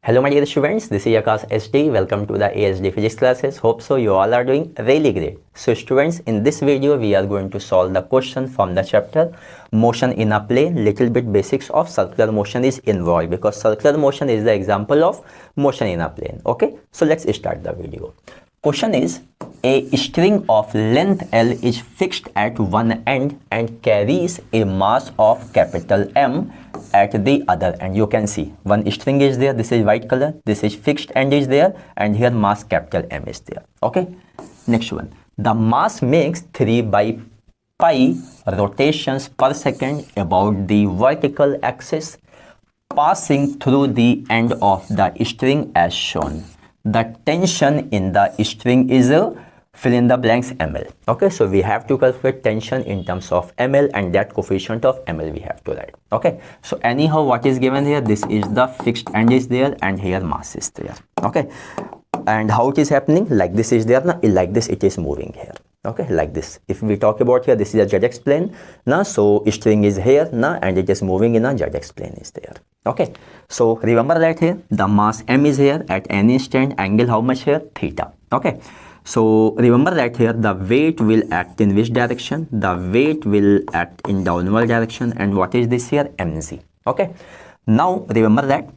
Hello my dear students, this is Akash SD. Welcome to the ASD physics classes. Hope so you all are doing really great. So students, in this video we are going to solve the question from the chapter motion in a plane. Little bit basics of circular motion is involved because circular motion is the example of motion in a plane. Okay, so let's start the video. Question is, a string of length L is fixed at one end and carries a mass of capital M at the other end. You can see one string is there, this is white color, this is fixed end is there, and here mass capital M is there. Okay, next one. The mass makes 3 by pi rotations per second about the vertical axis passing through the end of the string as shown. The tension in the string is fill in the blanks ml. Okay, so we have to calculate tension in terms of ml, and that coefficient of ml we have to write. Okay, so anyhow what is given here, this is the fixed end is there and here mass is there. Okay, and how it is happening, like this is there now, like this it is moving here. Okay, like this. If we talk about here, this is a z-x plane now, so string is here now and it is moving in a z-x plane is there. Okay, so remember that here the mass m is here at any instant, angle how much here, theta. Okay, so remember that here the weight will act in which direction, the weight will act in downward direction, and what is this here, mg. Okay, now remember that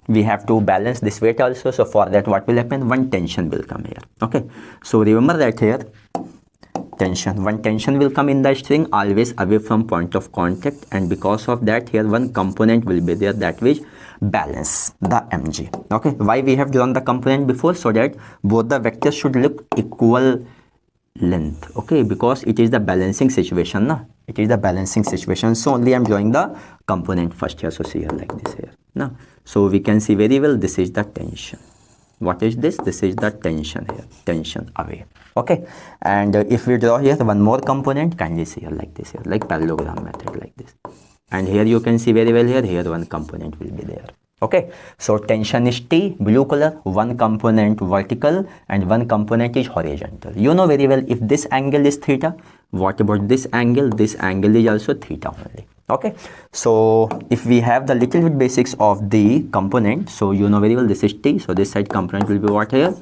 we have to balance this weight also. So for that what will happen, one tension will come here. Okay, so remember that here one tension will come in the string always away from point of contact, and because of that here one component will be there that will balance the mg. Okay, why we have drawn the component before, so that both the vectors should look equal length. Okay, because it is the balancing situation now, it is the balancing situation, so only I'm drawing the component first here. So see here like this here now, so we can see very well this is the tension. What is this? This is the tension here, tension away. Okay, and if we draw here one more component, kindly see here like this here, like parallelogram method like this, and here you can see very well here one component will be there. Okay, so tension is T, blue color, one component vertical and one component is horizontal. You know very well if this angle is theta, what about this angle? This angle is also theta only. Okay, so if we have the little bit basics of the component, so you know very well this is T, so this side component will be what here,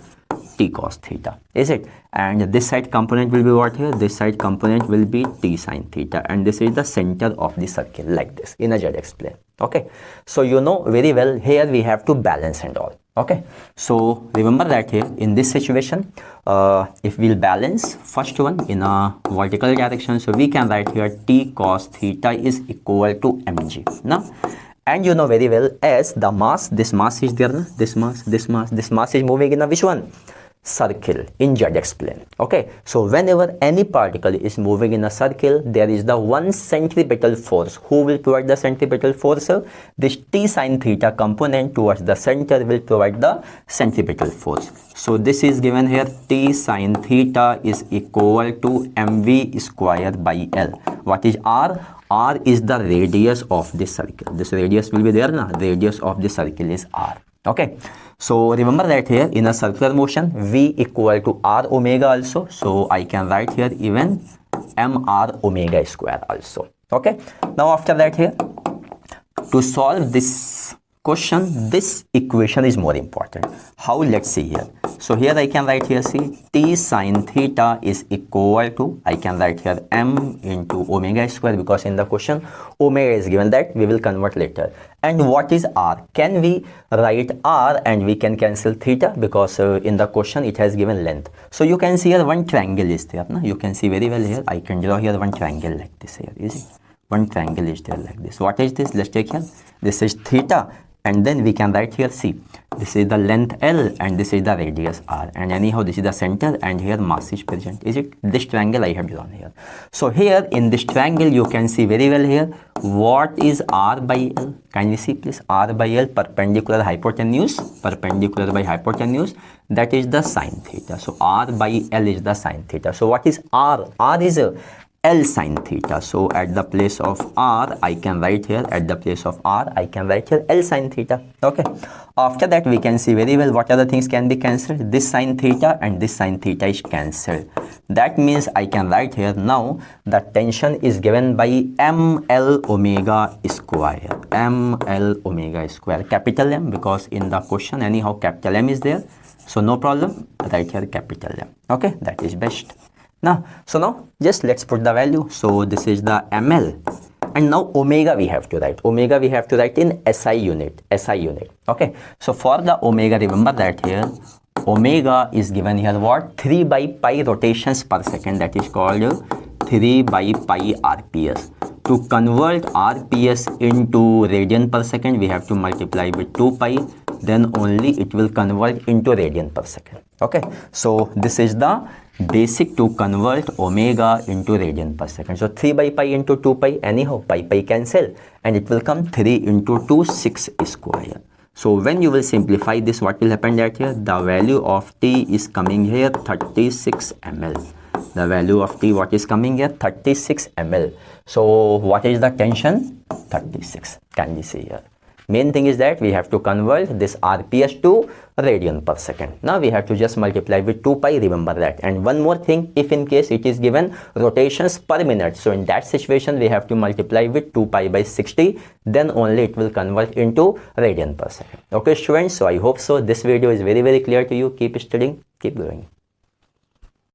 T cos theta, is it? And this side component will be what here, this side component will be T sin theta, and this is the center of the circle like this in a z-x plane. Okay, so you know very well here we have to balance and all. Okay, so remember that here in this situation if we'll balance first one in a vertical direction, so we can write here T cos theta is equal to mg now. And you know very well as the mass, this mass is there, this mass is moving in a which one, circle in z-x plane. Okay, so whenever any particle is moving in a circle, there is the one centripetal force. Who will provide the centripetal force? This T sin theta component towards the center will provide the centripetal force. So this is given here, T sin theta is equal to mv square by L. What is R? R is the radius of this circle. This radius will be there now, radius of the circle is R. Okay, so remember that here in a circular motion V equal to R omega also, so I can write here even mr omega square also. Okay, now after that here to solve this question, this equation is more important. How? Let's see here. So here I can write here, see, T sin theta is equal to, I can write here m into omega square, because in the question omega is given, that we will convert later. And what is R? Can we write R and we can cancel theta, because in the question it has given length. So you can see here one triangle is there. No? You can see very well here, I can draw here one triangle like this here, you see. One triangle is there like this. What is this? Let's take here. This is theta, and then we can write here, see, this is the length L and this is the radius R, and anyhow this is the center and here mass is present, is it? This triangle I have drawn here. So here in this triangle you can see very well here what is R by L. Can you see please? R by L, perpendicular hypotenuse, perpendicular by hypotenuse, that is the sine theta. So R by L is the sine theta. So what is R? R is L sine theta. So at the place of R, I can write here, at the place of R, I can write here L sine theta. Okay. After that, we can see very well what other things can be cancelled. This sine theta and this sine theta is cancelled. That means I can write here now the tension is given by ml omega square. ml omega square. Capital M, because in the question anyhow capital M is there. So no problem. Write here capital M. Okay. That is best. Now, so now just let's put the value. So this is the ml, and now omega we have to write. Omega we have to write in SI unit. SI unit. Okay. So for the omega, remember that here omega is given here what? 3 by pi rotations per second. That is called 3 by pi RPS. To convert RPS into radian per second, we have to multiply with 2 pi. Then only it will convert into radian per second. Okay. So this is the basic to convert omega into radian per second. So 3 by pi into 2 pi, anyhow pi cancel, and it will come 3 into 2, 6 square. So when you will simplify this, what will happen that here? The value of T is coming here 36 ml. The value of T, what is coming here? 36 ml. So what is the tension? 36. Can we see here? Main thing is that we have to convert this RPS to radian per second. Now we have to just multiply with 2 pi, remember that. And one more thing, if in case it is given rotations per minute, so in that situation we have to multiply with 2 pi by 60, then only it will convert into radian per second. Okay students, so I hope so this video is very clear to you. Keep studying, keep growing.